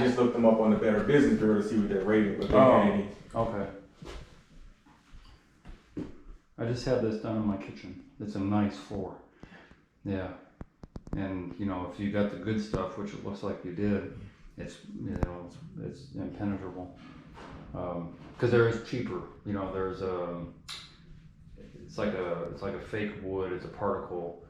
just looked them up on the Better Business Bureau to see what their rating was. Okay. I just had this done in my kitchen. It's a nice floor. Yeah. And you know, if you got the good stuff, which it looks like you did, it's it's impenetrable. Because there is cheaper. You know, there's it's like a fake wood. It's a particle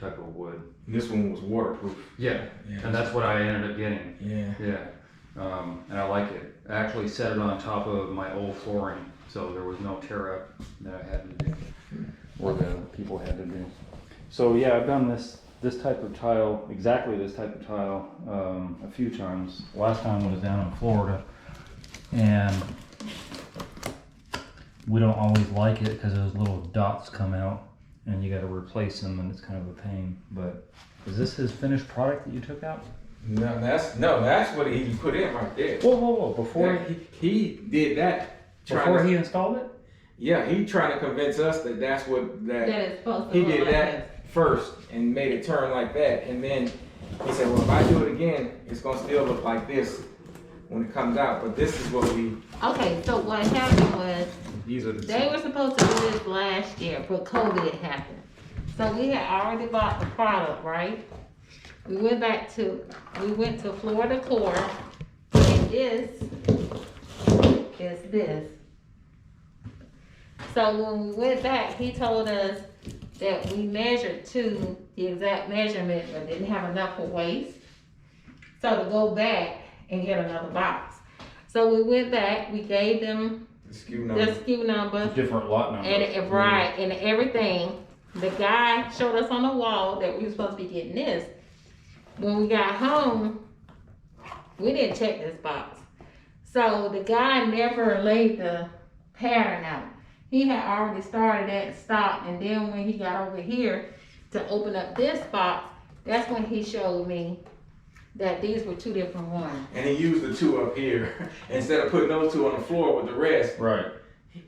type of wood. And this one was waterproof. Yeah. And that's what I ended up getting. Yeah. And I like it. I actually set it on top of my old flooring, so there was no tear up that I had to do, or the people had to do. So yeah, I've done this type of tile, exactly this type of tile, a few times. Last time was down in Florida, and we don't always like it because those little dots come out, and you got to replace them, and it's kind of a pain. But is this his finished product that you took out? No, that's what he put in right there. Whoa! Before he did that. Before he installed it? Yeah, he trying to convince us that that's what that is supposed to he look did like that first and made it turn like that, and then he said, well, if I do it again, it's gonna still look like this when it comes out. But this is what we. Okay, so what happened was These are the they were supposed to do this last year, but COVID happened. So we had already bought the product, right? We went to Florida Core, and this is this. So when we went back, he told us that we measured to the exact measurement, but didn't have enough for waste. So to go back and get another box. So we went back, we gave them the SKU number. Different lot number. And right, and everything. The guy showed us on the wall that we were supposed to be getting this. When we got home, we didn't check this box. So the guy never laid the pattern out. He had already started at stopped, and then when he got over here to open up this box, that's when he showed me that these were two different ones. And he used the two up here instead of putting those two on the floor with the rest. Right.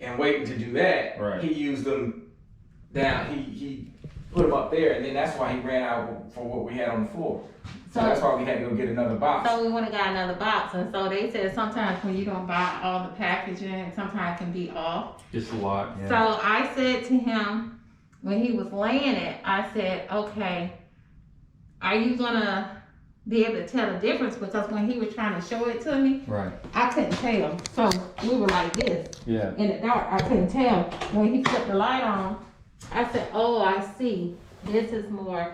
And waiting to do that. Right. He used them down. He put them up there, and then that's why he ran out for what we had on the floor. So that's why we had to go get another box. So we went and got another box, and so they said sometimes when you don't buy all the packaging, sometimes it can be off. Just a lot, yeah. So I said to him, when he was laying it, I said, okay, are you gonna be able to tell the difference? Because when he was trying to show it to me, Right. I couldn't tell. So we were like this. Yeah. In the dark, I couldn't tell. When he put the light on, I said, oh, I see. This is more,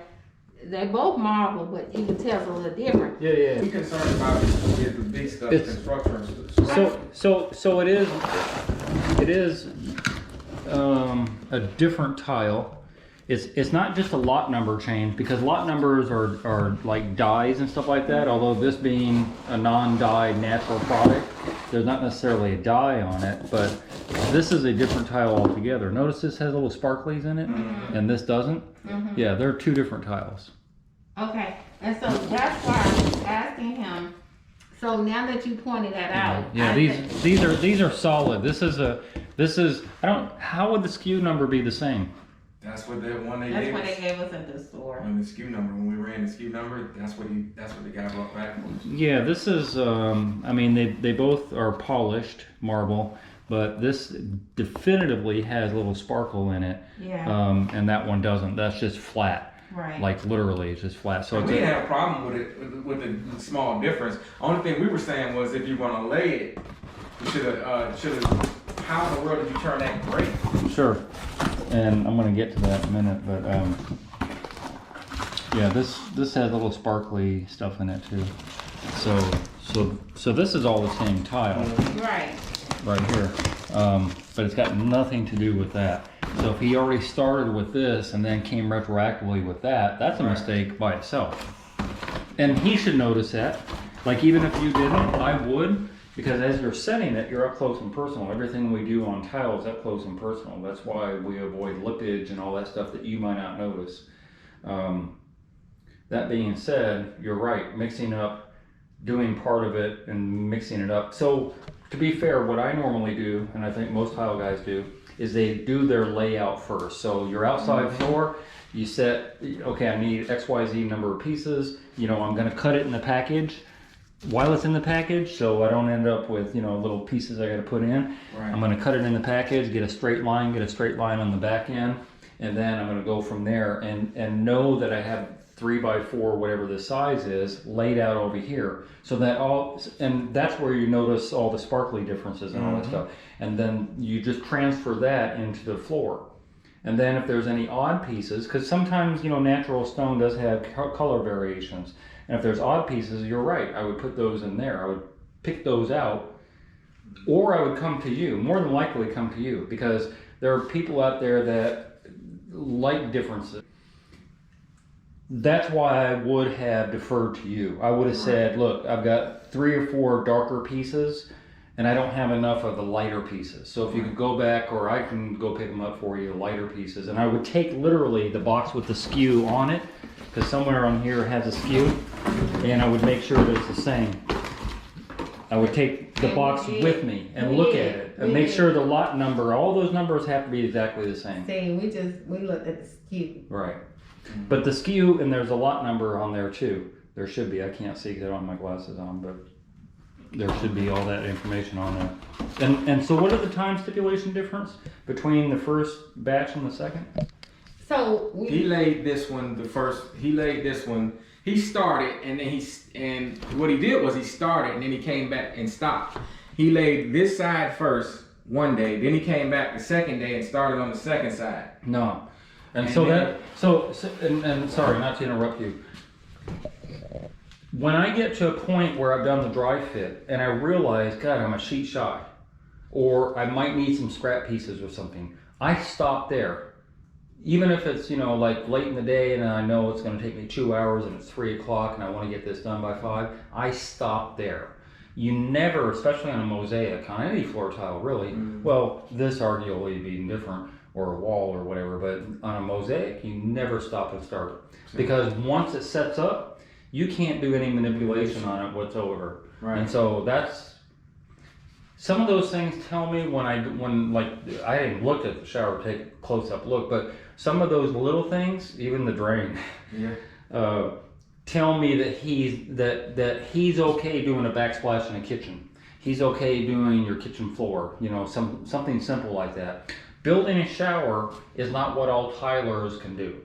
they both marble, but you can tell it's a little different. Yeah. We concerned about the big stuff, construction. So it is a different tile. It's not just a lot number change, because lot numbers are like dyes and stuff like that. Although this being a non-dye natural product, there's not necessarily a dye on it, but this is a different tile altogether. Notice this has little sparklies in it, and this doesn't. Yeah, they're two different tiles. Okay, and so that's why I was asking him. So now that you pointed that out, Yeah, these are solid. This is how would the SKU number be the same? That's what that one they that's gave what us. they gave us at the store. On the SKU number, when we ran the SKU number, that's what the guy brought back for us. Yeah, this is. I mean, they both are polished marble, but this definitively has a little sparkle in it. Yeah. And that one doesn't. That's just flat. Right. Like literally, it's just flat. So we didn't have a problem with it with the small difference. Only thing we were saying was if you're gonna lay it, you should have. How in the world did you turn that gray? Sure. And I'm gonna get to that in a minute, but yeah, this has a little sparkly stuff in it too. So this is all the same tile. Right here. But it's got nothing to do with that. So if he already started with this and then came retroactively with that, that's a mistake by itself. And he should notice that. Like even if you didn't, I would, because as you're setting it, you're up close and personal. Everything we do on tile is up close and personal. That's why we avoid lippage and all that stuff that you might not notice. That being said, you're right, mixing up, doing part of it and mixing it up. So to be fair, what I normally do, and I think most tile guys do, is they do their layout first. So your outside floor, you set, okay, I need XYZ number of pieces. You know, I'm gonna cut it in the package. while it's in the package, so I don't end up with, you know, little pieces I got to put in. Right. I'm going to cut it in the package, get a straight line on the back end, and then I'm going to go from there and know that I have 3x4, whatever the size is, laid out over here. So that and that's where you notice all the sparkly differences and all that stuff. And then you just transfer that into the floor. And then if there's any odd pieces, because sometimes, you know, natural stone does have color variations. And if there's odd pieces, you're right, I would put those in there. I would pick those out, or I would come to you, more than likely come to you, because there are people out there that like differences. That's why I would have deferred to you. I would have said, look, I've got 3 or 4 darker pieces, and I don't have enough of the lighter pieces. So if you could go back, or I can go pick them up for you, the lighter pieces. And I would take literally the box with the skew on it, because somewhere on here has a skew, and I would make sure that it's the same. I would take the box with me and look at it and make sure the lot number, all those numbers have to be exactly the same. See, we looked at the skew. Right. But the skew, and there's a lot number on there too. There should be. I can't see because I don't have my glasses on, but there should be all that information on there. And so what is the time stipulation difference between the first batch and the second? So he laid this one he laid this one. He started, and then and what he did was he started, and then he came back and stopped. He laid this side first one day, then he came back the second day and started on the second side. No. And sorry, not to interrupt you. When I get to a point where I've done the dry fit and I realize, God, I'm a sheet shy, or I might need some scrap pieces or something, I stop there. Even if it's, you know, like late in the day and I know it's going to take me 2 hours and it's 3 o'clock and I want to get this done by 5, I stop there. You never, especially on a mosaic, on any floor tile really, well, this arguably being different, or a wall or whatever, but on a mosaic, you never stop and start. Because once it sets up, you can't do any manipulation on it whatsoever. Right. And so that's, some of those things tell me when I hadn't looked at the shower, take a close-up look, but some of those little things, even the drain, tell me that he's okay doing a backsplash in a kitchen. He's okay doing your kitchen floor, you know, something simple like that. Building a shower is not what all tilers can do.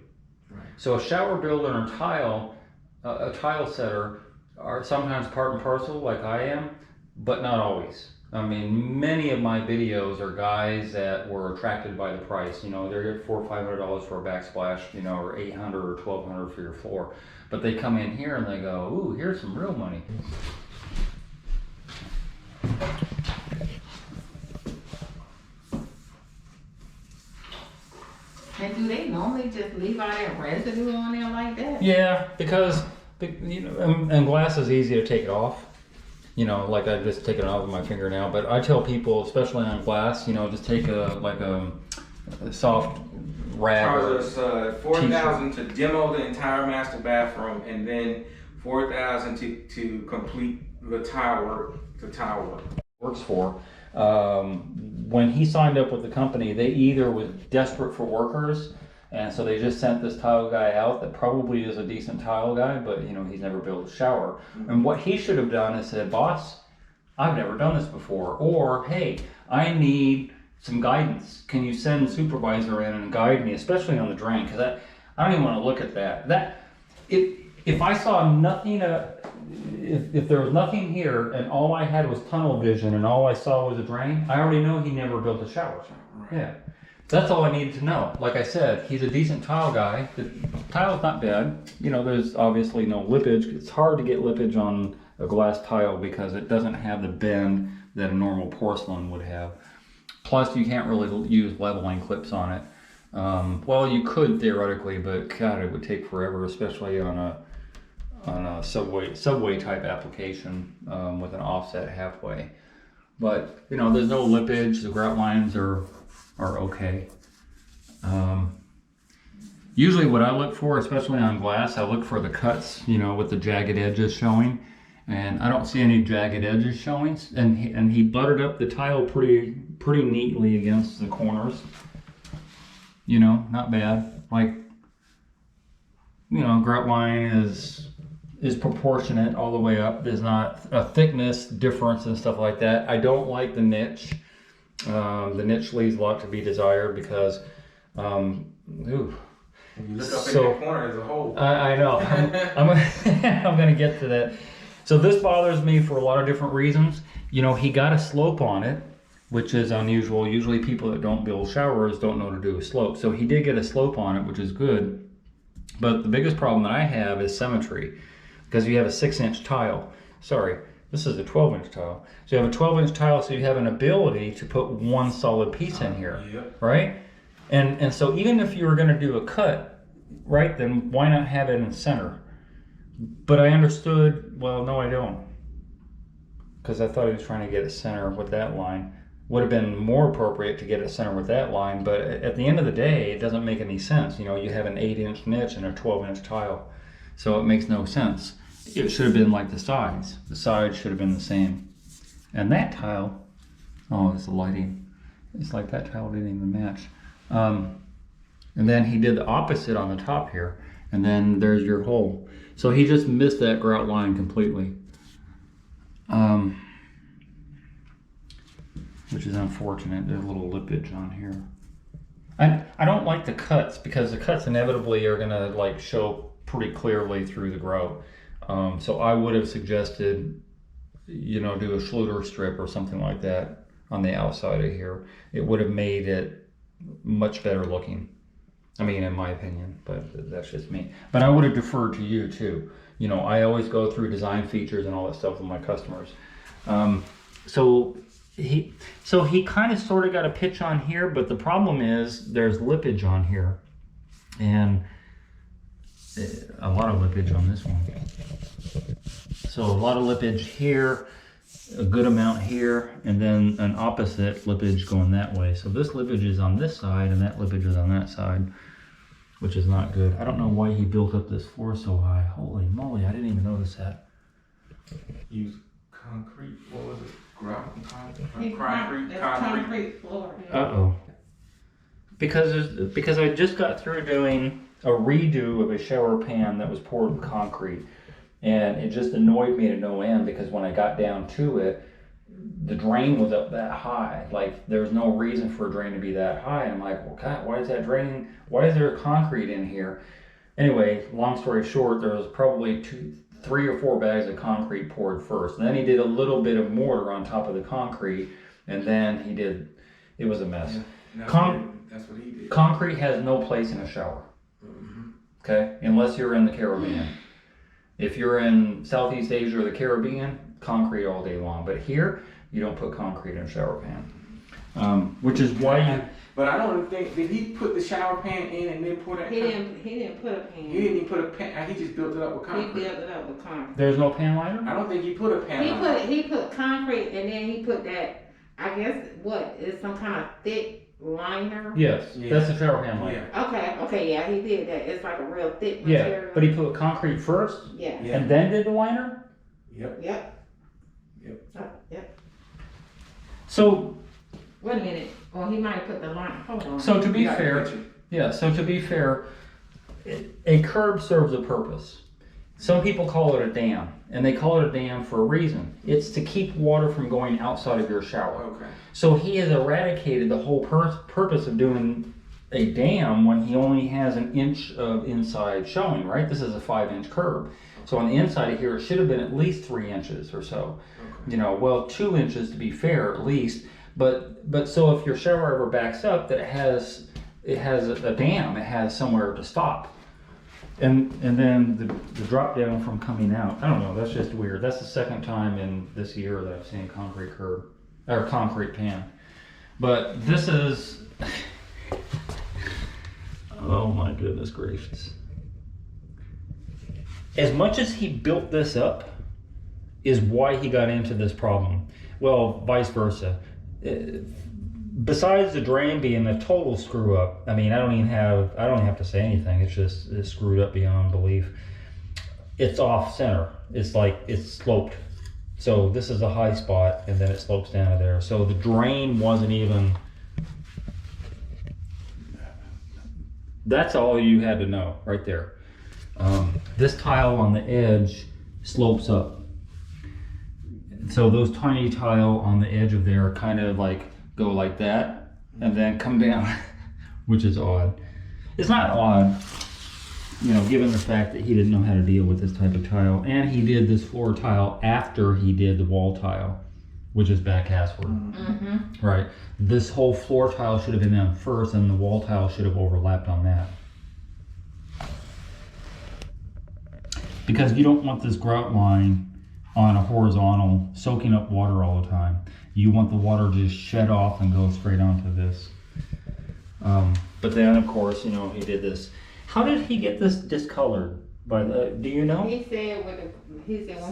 Right. So a shower builder and a tile setter are sometimes part and parcel, like I am, but not always. I mean, many of my videos are guys that were attracted by the price. You know, they get $400 or $500 for a backsplash, you know, or $800 or $1,200 for your floor. But they come in here and they go, ooh, here's some real money. And do they normally just leave all that residue on there like that? Yeah, because, you know, and glass is easy to take it off. You know, like I just take it off with my finger now. But I tell people, especially on glass, you know, just take a soft rag. Charge us $4,000 to demo the entire master bathroom, and then $4,000 to complete the tile work. Works for. When he signed up with the company, they either was desperate for workers, and so they just sent this tile guy out that probably is a decent tile guy, but you know, he's never built a shower. And what he should have done is said, boss, I've never done this before, or hey, I need some guidance. Can you send the supervisor in and guide me, especially on the drain? Because I don't even want to look at that. If I saw nothing, if there was nothing here and all I had was tunnel vision and all I saw was a drain, I already know he never built a shower. Right. Yeah, that's all I needed to know. Like I said, he's a decent tile guy. The tile's not bad. You know, there's obviously no lippage. It's hard to get lippage on a glass tile because it doesn't have the bend that a normal porcelain would have. Plus, you can't really use leveling clips on it. Well, you could theoretically, but God, it would take forever, especially on a subway type application with an offset halfway. But you know, there's no lippage. The grout lines are okay. Usually, what I look for, especially on glass, I look for the cuts. You know, with the jagged edges showing. And I don't see any jagged edges showing, and he buttered up the tile pretty neatly against the corners. You know, not bad. Like, you know, grout line is is proportionate all the way up. There's not a thickness difference and stuff like that. I don't like the niche. The niche leaves a lot to be desired because, ooh. You look up So- in the corner, there's a hole. I know. I'm gonna, I'm gonna get to that. So this bothers me for a lot of different reasons. You know, he got a slope on it, which is unusual. Usually people that don't build showers don't know to do a slope. So he did get a slope on it, which is good. But the biggest problem that I have is symmetry, because you have a 6-inch tile. Sorry, this is a 12-inch tile. So you have a 12-inch tile, so you have an ability to put one solid piece in here, Yep. right? And so even if you were gonna do a cut, right, then why not have it in the center? But I understood, well, no, I don't. Because I thought he was trying to get a center with that line. Would have been more appropriate to get a center with that line, but at the end of the day, it doesn't make any sense. You know, you have an 8-inch niche and a 12-inch tile. So it makes no sense. It should have been like the sides. The sides should have been the same. And that tile, oh, it's the lighting. It's like that tile didn't even match. And then he did the opposite on the top here. And then there's your hole. So he just missed that grout line completely. Which is unfortunate. There's a little lippage on here. I don't like the cuts because the cuts inevitably are gonna like show pretty clearly through the grout. So I would have suggested, you know, do a Schluter strip or something like that on the outside of here. It would have made it much better looking. I mean, in my opinion, but that's just me. But I would have deferred to you too. You know, I always go through design features and all that stuff with my customers. So he kind of sort of got a pitch on here, but the problem is there's lippage on here, and a lot of lippage on this one. So a lot of lippage here, a good amount here, and then an opposite lippage going that way. So this lippage is on this side, and that lippage is on that side, which is not good. I don't know why he built up this floor so high. Holy moly, I didn't even notice that. Use concrete, what was it? Grout and Concrete concrete. floor. Uh-oh. Because I just got through doing a redo of a shower pan that was poured with concrete. And it just annoyed me to no end because when I got down to it, the drain was up that high. Like, there's no reason for a drain to be that high. And I'm like, well, God, why is that draining? Why is there concrete in here? Anyway, long story short, there was probably 3 or 4 bags of concrete poured first. And then he did a little bit of mortar on top of the concrete. And then he did, it was a mess. Yeah, that's what he did. Concrete has no place in a shower. Mm-hmm. Okay? Unless you're in the Caribbean. If you're in Southeast Asia or the Caribbean, concrete all day long. But here, you don't put concrete in a shower pan. Which is why you... But I don't think, did he put the shower pan in and then pour that? He didn't put a pan. He didn't even put a pan, he just built it up with concrete. He built it up with concrete. There's no pan liner? I don't think he put a pan liner. He put concrete and then he put that, I guess, what, is some kind of thick liner? Yes, Yeah. that's a shower pan liner. Yeah. Okay, yeah, he did that. It's like a real thick Yeah, material. but he put concrete first Yeah. Yeah. and then did the liner? Yep. Yep. Yep. Yep. So, Wait a minute. Or he might put the liner. Hold on. so to be You got the fair, picture. yeah, so to be fair, a curb serves a purpose. Some people call it a dam, and they call it a dam for a reason. It's to keep water from going outside of your shower. Okay. So he has eradicated the whole purpose of doing a dam when he only has an inch of inside showing, right? This is a 5-inch curb. So on the inside of here, it should have been at least 3 inches or so. Okay. You know, well, 2 inches to be fair, at least. But so if your shower ever backs up, that it has a dam, it has somewhere to stop. And then the drop down from coming out. I don't know, that's just weird. That's the second time in this year that I've seen concrete curb, or concrete pan. But this is, oh my goodness gracious. As much as he built this up is why he got into this problem. Well, vice versa. Besides the drain being a total screw up, I mean, I don't have to say anything. It's screwed up beyond belief. It's off center. It's like it's sloped. So this is a high spot and then it slopes down to there. So the drain wasn't even, that's all you had to know right there. This tile on the edge slopes up. So those tiny tile on the edge of there kind of like go like that and then come down, which is odd. It's not odd, you know, given the fact that he didn't know how to deal with this type of tile, and he did this floor tile after he did the wall tile, which is backcastward. Right. This whole floor tile should have been done first, and the wall tile should have overlapped on that. Because you don't want this grout line on a horizontal soaking up water all the time. You want the water to just shed off and go straight onto this. But then, of course, you know, he did this. How did he get this discolored? By the, do you know? He said when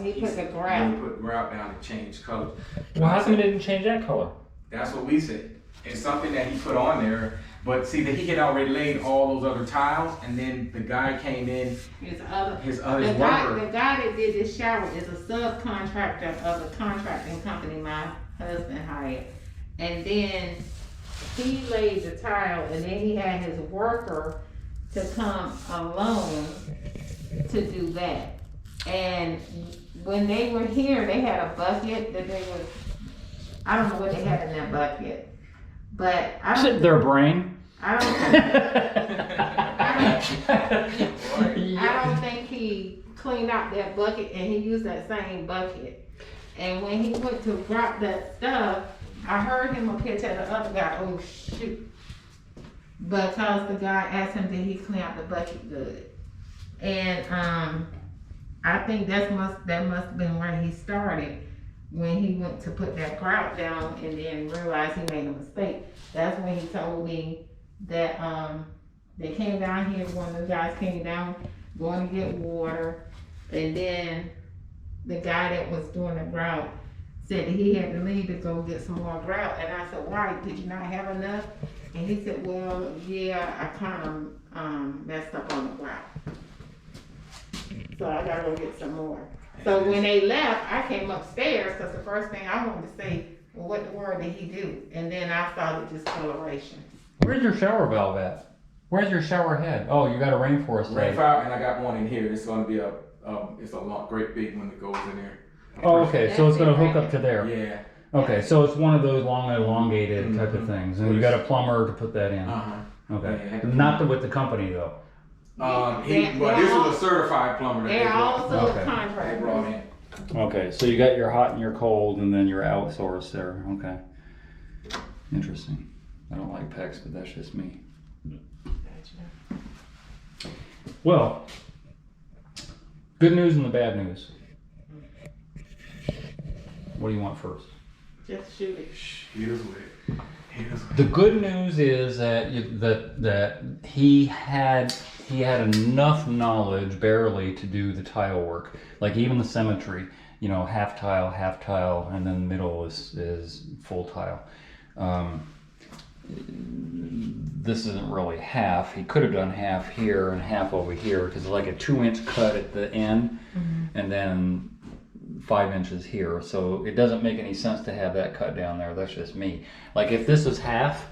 he put the grout. When he put grout down, it changed color. Well, how come it didn't change that color? That's what we said. It's something that he put on there, but see that he had already laid all those other tiles, and then the guy came in. His worker. The guy that did this shower is a subcontractor of a contracting company my husband hired, and then he laid the tile, and then he had his worker to come alone to do that. And when they were here, they had a bucket that they was, I don't know what they had in that bucket, but I don't. Their brain. I don't think he cleaned out that bucket, and he used that same bucket. And when he went to drop that stuff, I heard him up here tell the other guy, "Oh shoot," because the guy asked him, "Did he clean out the bucket good?" And I think that must have been where he started when he went to put that grout down and then realized he made a mistake. That's when he told me that they came down here. One of the guys came down going to get water, and then the guy that was doing the grout said that he had to leave to go get some more grout. And I said, "Why? Did you not have enough?" And he said, "Well, yeah, I kind of messed up on the grout, so I gotta go get some more." So when they left, I came upstairs because the first thing I wanted to say, "Well, what the world did he do?" And then I saw the discoloration. Where's your shower valve at? Where's your shower head? Oh, you got a rainforest head. Rainfire, and I got one in here. It's going to be it's a long, great big one that goes in there. Oh, okay. So it's going to hook up to there. Yeah. Okay, so it's one of those long elongated type of things, and you got a plumber to put that in. Okay, Yeah. not with the company though. This was a certified plumber. They're also Okay. They contractors. brought in. Okay, so you got your hot and your cold, and then your outsource there. Okay, interesting. I don't like PEX, but that's just me. Well, good news and the bad news. What do you want first? Just shoot it. Hit us with it. The good news is that that he had enough knowledge barely to do the tile work. Like even the symmetry, you know, half tile, and then the middle is full tile. This isn't really half. He could have done half here and half over here because it's like a 2-inch cut at the end, and then 5 inches here. So it doesn't make any sense to have that cut down there. That's just me. Like if this is half,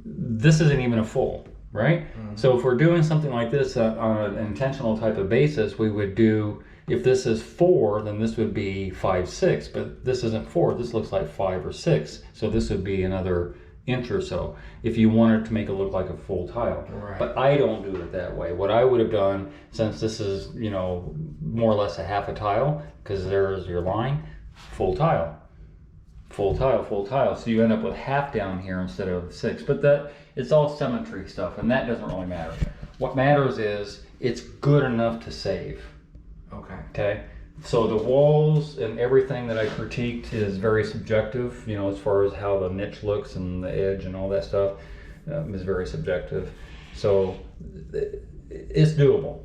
this isn't even a full, right? So if we're doing something like this on an intentional type of basis, we would do, if this is 4, then this would be 5, 6, but this isn't 4. This looks like 5 or 6. So this would be another inch or so if you wanted to make it look like a full tile. Right. But I don't do it that way. What I would have done, since this is, you know, more or less a half a tile, because there's your line, full tile, full tile, full tile. So you end up with half down here instead of 6. But that, it's all symmetry stuff, and that doesn't really matter. What matters is it's good enough to save. Okay. So the walls and everything that I critiqued is very subjective, you know, as far as how the niche looks and the edge and all that stuff is very subjective. So it's doable.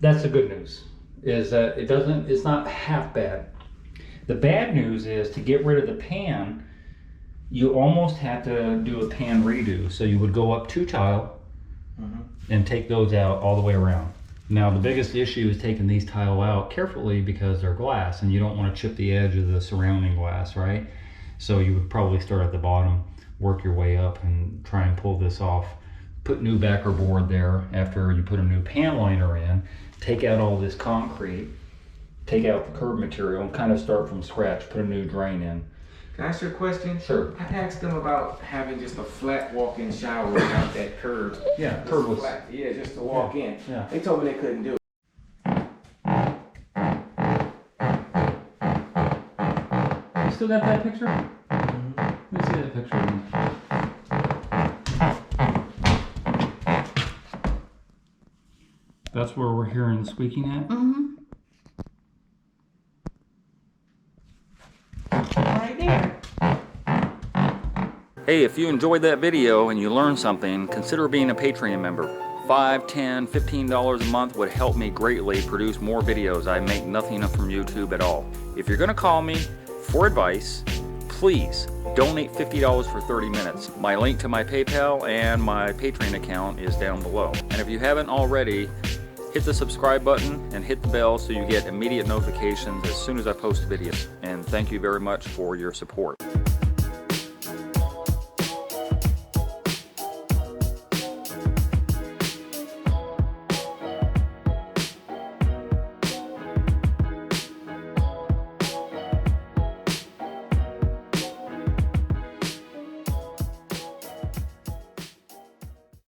That's the good news, is that it's not half bad. The bad news is to get rid of the pan, you almost have to do a pan redo. So you would go up 2 tile and take those out all the way around. Now the biggest issue is taking these tile out carefully because they're glass and you don't want to chip the edge of the surrounding glass, right? So you would probably start at the bottom, work your way up and try and pull this off put new backer board there after you put a new pan liner in, take out all this concrete, take out the curb material, and kind of start from scratch, put a new drain in. Can I ask you a question? Sure. I asked them about having just a flat walk-in shower without that curb. Yeah, curb was flat, yeah, just to walk in. Yeah. They told me they couldn't do it. You still got that picture? Mm-hmm. Let me see that picture. That's where we're hearing squeaking at? Mm-hmm. Right there. Hey, if you enjoyed that video and you learned something, consider being a Patreon member. $5, $10, $15 a month would help me greatly produce more videos. I make nothing from YouTube at all. If you're gonna call me for advice, please donate $50 for 30 minutes. My link to my PayPal and my Patreon account is down below. And if you haven't already, hit the subscribe button and hit the bell so you get immediate notifications as soon as I post videos. And thank you very much for your support.